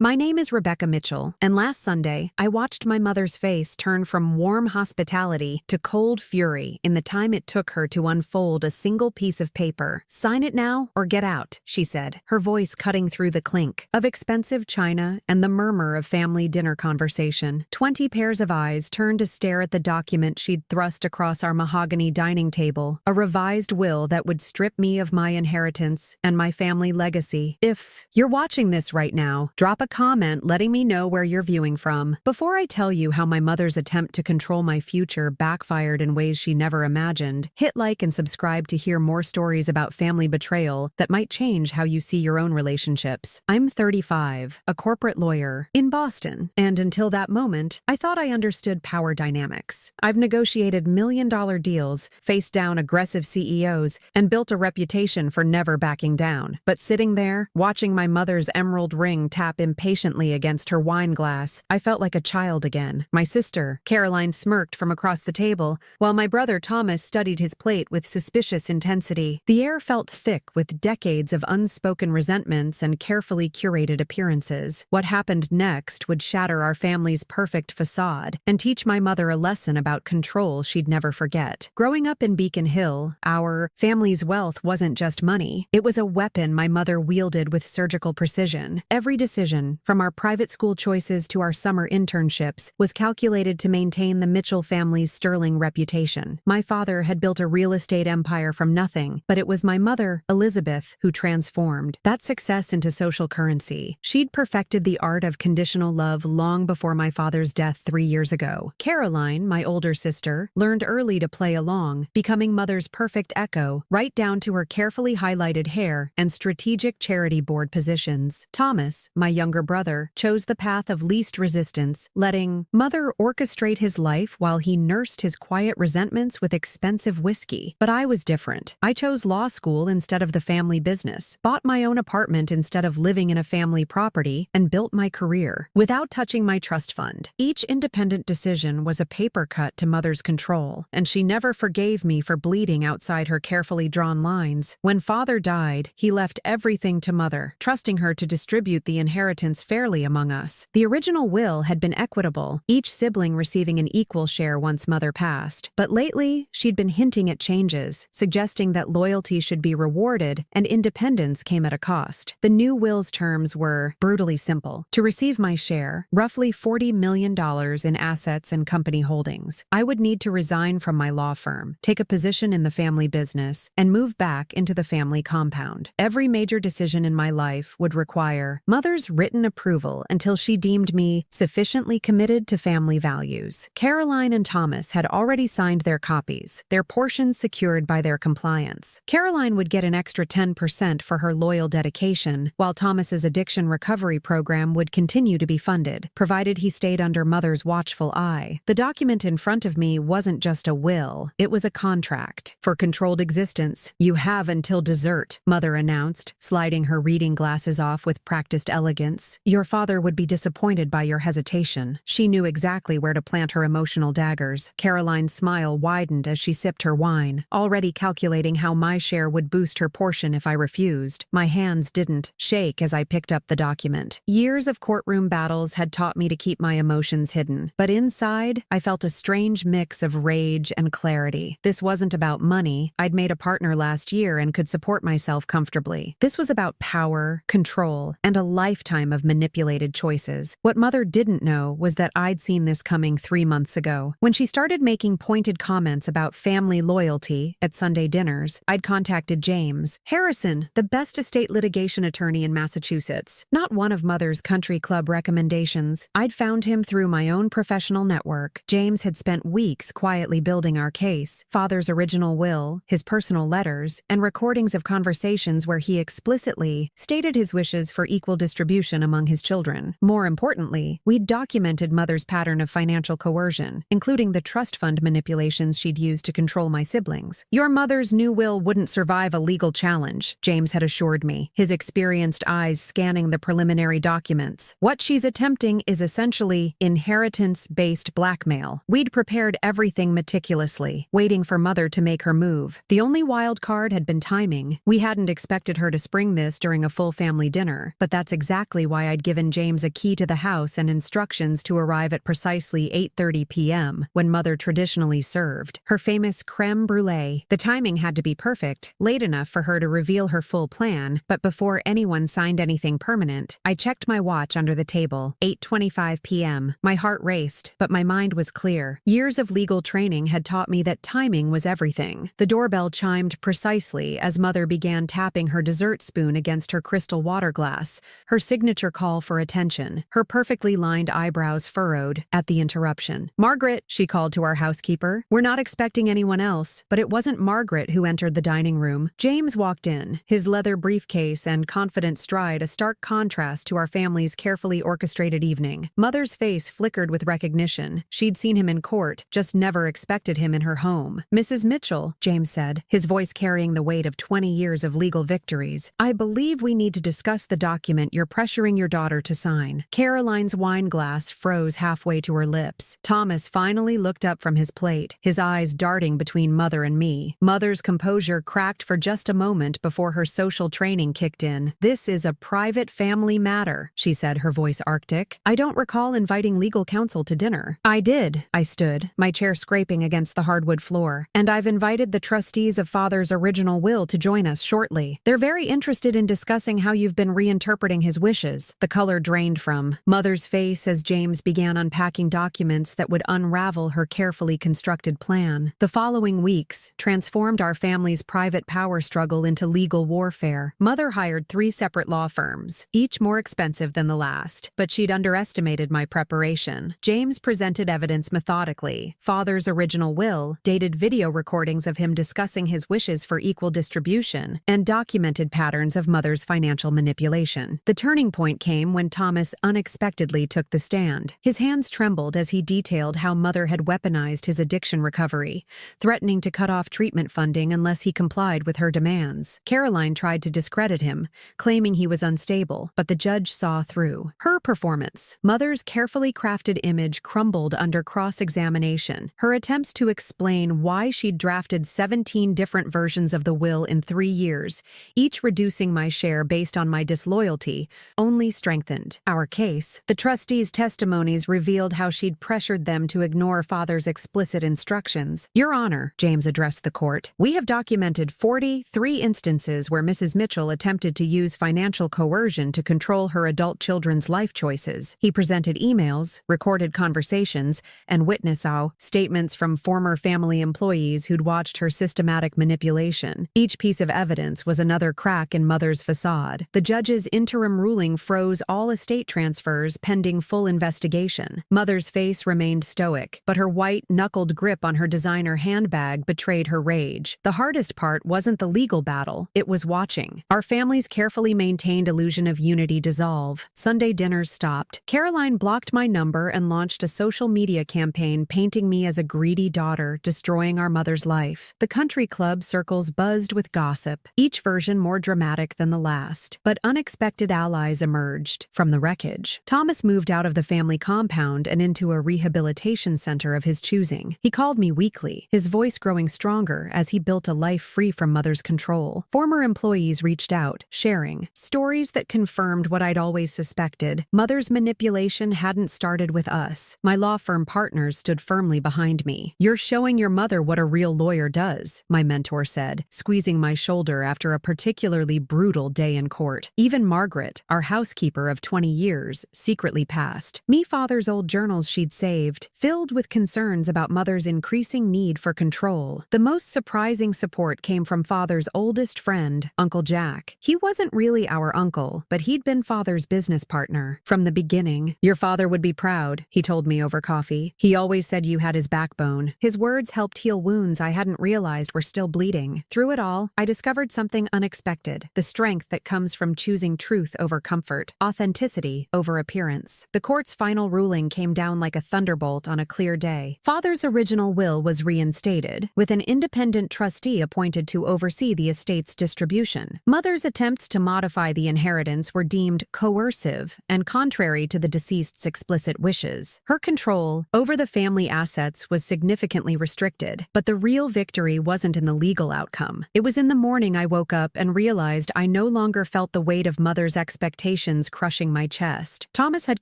My name is Rebecca Mitchell, and last Sunday, I watched my mother's face turn from warm hospitality to cold fury in the time it took her to unfold a single piece of paper. "Sign it now or get out," she said, her voice cutting through the clink of expensive china and the murmur of family dinner conversation. 20 pairs of eyes turned to stare at the document she'd thrust across our mahogany dining table, a revised will that would strip me of my inheritance and my family legacy. If you're watching this right now, drop a comment letting me know where you're viewing from. Before I tell you how my mother's attempt to control my future backfired in ways she never imagined, hit like and subscribe to hear more stories about family betrayal that might change how you see your own relationships. I'm 35, a corporate lawyer in Boston, and until that moment, I thought I understood power dynamics. I've negotiated million-dollar deals, faced down aggressive CEOs, and built a reputation for never backing down. But sitting there, watching my mother's emerald ring tap impatiently against her wine glass, I felt like a child again. My sister, Caroline, smirked from across the table, while my brother Thomas studied his plate with suspicious intensity. The air felt thick with decades of unspoken resentments and carefully curated appearances. What happened next would shatter our family's perfect facade and teach my mother a lesson about control she'd never forget. Growing up in Beacon Hill, our family's wealth wasn't just money. It was a weapon my mother wielded with surgical precision. Every decision, from our private school choices to our summer internships, was calculated to maintain the Mitchell family's sterling reputation. My father had built a real estate empire from nothing, but it was my mother, Elizabeth, who transformed that success into social currency. She'd perfected the art of conditional love long before my father's death 3 years ago. Caroline, my older sister, learned early to play along, becoming mother's perfect echo, right down to her carefully highlighted hair and strategic charity board positions. Thomas, my younger brother, chose the path of least resistance, letting mother orchestrate his life while he nursed his quiet resentments with expensive whiskey. But I was different. I chose law school instead of the family business, bought my own apartment instead of living in a family property, and built my career without touching my trust fund. Each independent decision was a paper cut to mother's control, and she never forgave me for bleeding outside her carefully drawn lines. When father died, he left everything to mother, trusting her to distribute the inheritance fairly among us. The original will had been equitable, each sibling receiving an equal share once mother passed. But lately, she'd been hinting at changes, suggesting that loyalty should be rewarded and independence came at a cost. The new will's terms were brutally simple. To receive my share, roughly $40 million in assets and company holdings, I would need to resign from my law firm, take a position in the family business, and move back into the family compound. Every major decision in my life would require mother's written approval until she deemed me sufficiently committed to family values. Caroline and Thomas had already signed their copies, their portions secured by their compliance. Caroline would get an extra 10% for her loyal dedication, while Thomas's addiction recovery program would continue to be funded, provided he stayed under mother's watchful eye. The document in front of me wasn't just a will, it was a contract. For controlled existence, you have until dessert, mother announced, sliding her reading glasses off with practiced elegance. Your father would be disappointed by your hesitation. She knew exactly where to plant her emotional daggers. Caroline's smile widened as she sipped her wine, already calculating how my share would boost her portion if I refused. My hands didn't shake as I picked up the document. Years of courtroom battles had taught me to keep my emotions hidden, but inside, I felt a strange mix of rage and clarity. This wasn't about money. I'd made a partner last year and could support myself comfortably. This was about power, control, and a lifetime of manipulated choices. What mother didn't know was that I'd seen this coming 3 months ago. When she started making pointed comments about family loyalty at Sunday dinners, I'd contacted James Harrison, the best estate litigation attorney in Massachusetts. Not one of mother's country club recommendations. I'd found him through my own professional network. James had spent weeks quietly building our case, father's original will, his personal letters, and recordings of conversations where he explicitly stated his wishes for equal distribution among his children. More importantly, we'd documented mother's pattern of financial coercion, including the trust fund manipulations she'd used to control my siblings. Your mother's new will wouldn't survive a legal challenge, James had assured me, his experienced eyes scanning the preliminary documents. What she's attempting is essentially inheritance-based blackmail. We'd prepared everything meticulously, waiting for mother to make her move. The only wild card had been timing. We hadn't expected her to spring this during a full family dinner, but that's exactly why I'd given James a key to the house and instructions to arrive at precisely 8:30 p.m., when Mother traditionally served her famous creme brulee. The timing had to be perfect, late enough for her to reveal her full plan, but before anyone signed anything permanent. I checked my watch under the table. 8:25 p.m. My heart raced, but my mind was clear. Years of legal training had taught me that timing was everything. The doorbell chimed precisely as Mother began tapping her dessert spoon against her crystal water glass, her signature call for attention, her perfectly lined eyebrows furrowed at the interruption. "Margaret," she called to our housekeeper. "We're not expecting anyone else." But it wasn't Margaret who entered the dining room. James walked in, his leather briefcase and confident stride a stark contrast to our family's carefully orchestrated evening. Mother's face flickered with recognition. She'd seen him in court, just never expected him in her home. "Mrs. Mitchell," James said, his voice carrying the weight of 20 years of legal victories, "I believe we need to discuss the document you're pressuring your daughter to sign." Caroline's wine glass froze halfway to her lips. Thomas finally looked up from his plate, his eyes darting between Mother and me. Mother's composure cracked for just a moment before her social training kicked in. "This is a private family matter," she said, her voice arctic. "I don't recall inviting legal counsel to dinner." "I did." I stood, my chair scraping against the hardwood floor. "And I've invited the trustees of Father's original will to join us shortly. They're very interested in discussing how you've been reinterpreting his wishes." The color drained from Mother's face as James began unpacking documents that would unravel her carefully constructed plan. The following weeks transformed our family's private power struggle into legal warfare. Mother hired 3 separate law firms, each more expensive than the last, but she'd underestimated my preparation. James presented evidence methodically. Father's original will, dated video recordings of him discussing his wishes for equal distribution, and documented patterns of Mother's financial manipulation. The turning point came when Thomas unexpectedly took the stand. His hands trembled as he detailed how Mother had weaponized his addiction recovery, threatening to cut off treatment funding unless he complied with her demands. Caroline tried to discredit him, claiming he was unstable, but the judge saw through her performance. Mother's carefully crafted image crumbled under cross-examination. Her attempts to explain why she'd drafted 17 different versions of the will in 3 years, each reducing my share based on my disloyalty, only strengthened our case. The trustees' testimonies revealed how she'd pressured them to ignore Father's explicit instructions. "Your Honor," James addressed the court, "we have documented 43 instances where Mrs. Mitchell attempted to use financial coercion to control her adult children's life choices." He presented emails, recorded conversations, and witness statements from former family employees who'd watched her systematic manipulation. Each piece of evidence was another crack in Mother's facade. The judge's interim ruling froze all estate transfers pending full investigation. Mother's face remained stoic, but her white, knuckled grip on her designer handbag betrayed her rage. The hardest part wasn't the legal battle, it was watching. Our family's carefully maintained illusion of unity dissolve. Sunday dinners stopped. Caroline blocked my number and launched a social media campaign painting me as a greedy daughter destroying our mother's life. The country club circles buzzed with gossip, each version more dramatic than the last. But unexpected allies emerged from the wreckage. Thomas moved out of the family compound and into a rehabilitation center of his choosing. He called me weekly, his voice growing stronger as he built a life free from Mother's control. Former employees reached out, sharing stories that confirmed what I'd always suspected. Mother's manipulation hadn't started with us. My law firm partners stood firmly behind me. "You're showing your mother what a real lawyer does," my mentor said, squeezing my shoulder after a particularly brutal day in court. Even Margaret, our housekeeper of 20 years, secretly passed me Father's old journals she'd saved, filled with concerns about Mother's increasing need for control. The most surprising support came from Father's oldest friend, Uncle Jack. He wasn't really our uncle, but he'd been Father's business partner from the beginning. "Your father would be proud," he told me over coffee. "He always said you had his backbone." His words helped heal wounds I hadn't realized were still bleeding. Through it all, I discovered something unexpected: the strength that comes from choosing truth over comfort, authenticity over appearance. The court's final ruling came down like a thunderbolt on a clear day. Father's original will was reinstated, with an independent trustee appointed to oversee the estate's distribution. Mother's attempts to modify the inheritance were deemed coercive and contrary to the deceased's explicit wishes. Her control over the family assets was significantly restricted, but the real victory wasn't in the legal outcome. It was in the morning I woke up and realized I no longer felt the weight of Mother's expectations realizations crushing my chest. Thomas had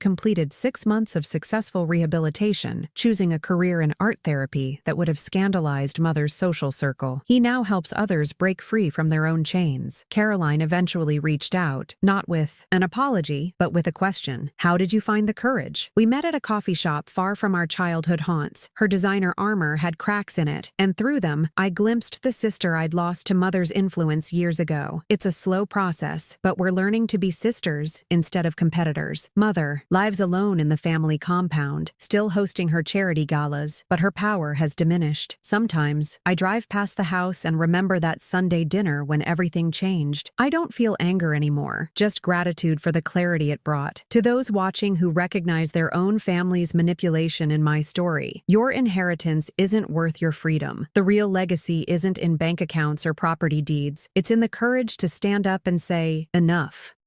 completed 6 months of successful rehabilitation, choosing a career in art therapy that would have scandalized Mother's social circle. He now helps others break free from their own chains. Caroline eventually reached out, not with an apology, but with a question. How did you find the courage? We met at a coffee shop far from our childhood haunts. Her designer armor had cracks in it, and through them, I glimpsed the sister I'd lost to Mother's influence years ago. It's a slow process, but we're learning to be sisters instead of competitors. Mother lives alone in the family compound, still hosting her charity galas, but her power has diminished. Sometimes, I drive past the house and remember that Sunday dinner when everything changed. I don't feel anger anymore, just gratitude for the clarity it brought. To those watching who recognize their own family's manipulation in my story, your inheritance isn't worth your freedom. The real legacy isn't in bank accounts or property deeds. It's in the courage to stand up and say, enough.